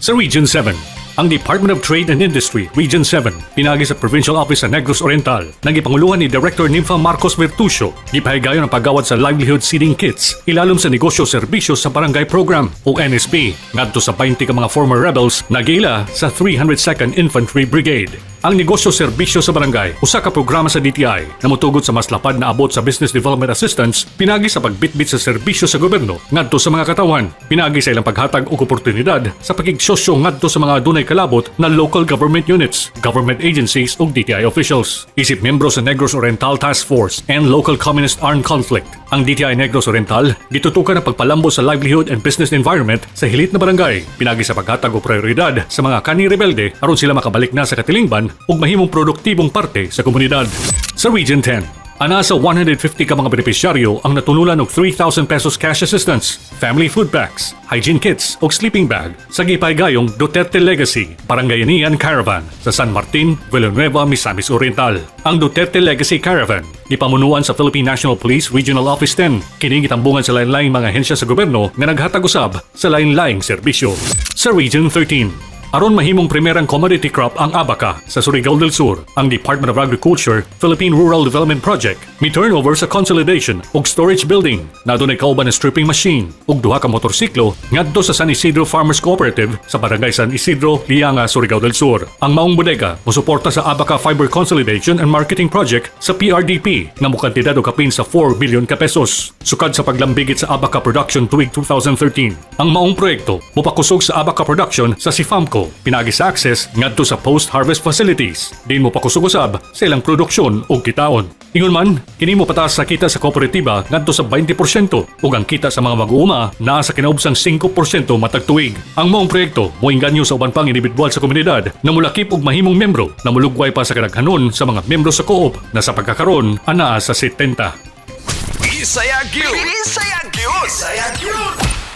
Sa Region 7, ang Department of Trade and Industry, Region 7, pinagi sa Provincial Office sa Negros Oriental, nagipanguluhan ni Director Nympha Marcos Bertuccio, gipahigayong ang paggawad sa Livelihood Seeding Kits, ilalom sa Negosyo Serbisyo sa Barangay Program o NSP, ngadto sa 20 ka mga former rebels nagila sa 302nd Infantry Brigade. Ang Negosyo Serbisyo sa Barangay, usa ka programa sa DTI na mutugod sa mas lapad na abot sa Business Development Assistance, pinagi sa pagbitbit sa serbisyo sa gobyerno ngadto sa mga katawan, pinagi sa ilang paghatag og oportunidad sa pakigsosyo ngadto sa mga dunay kalabot na local government units, government agencies ug DTI officials. Isip membro sa Negros Oriental Task Force and Local Communist Armed Conflict, ang DTI Negros Oriental gitutukan ang pagpalambo sa livelihood and business environment sa hilit na barangay, pinagi sa paghatag og prioridad sa mga kanhi rebelde aron sila makabalik na sa katilingban ug mahimong produktibong parte sa komunidad. Sa Region 10, ana sa 150 ka mga benepisyaryo ang natunulan og 3,000 pesos cash assistance, family food packs, hygiene kits ug sleeping bag sa gipahigayong Duterte Legacy Barangayanihan Caravan sa San Martin, Villanueva, Misamis Oriental. Ang Duterte Legacy Caravan gipamunuan sa Philippine National Police Regional Office 10. Kini gitambungan sa lain-laing mga ahensya sa gobyerno nga naghatag usab sa lain-laing serbisyo. Sa Region 13, aron mahimong primerang commodity crop ang abaca sa Surigao del Sur, ang Department of Agriculture, Philippine Rural Development Project, may turnover sa consolidation ug storage building, na dunay kauban na stripping machine ug duha ka motorsiklo ngadto sa San Isidro Farmers Cooperative sa Barangay San Isidro, Lianga, Surigao del Sur. Ang maong bodega mosuporta sa abaca fiber consolidation and marketing project sa PRDP nga mokantidad og kapin sa 4 billion ka pesos. Sukad sa paglambigit sa abaca production tuig 2013, ang maong proyekto mopakusog sa abaca production sa Sifamco, pinagi sa access ngadto sa post-harvest facilities. Din mo pakusog-usab sa ilang produksyon o kitaon. Ingon man, kini mo pataas sa kita sa kooperatiba ngadto sa 20% ug ang kita sa mga mag-uuma naa sa kinaubsang 5% matag tuig. Ang maong proyekto moinganyo sa uban pang individual sa komunidad na mulakip og mahimong membro na mulugway pa sa kadaghanon sa mga membro sa co-op na sa pagkakaron anaa sa 70. Bisaya Gyud! Bisaya Gyud! Bisaya Gyud!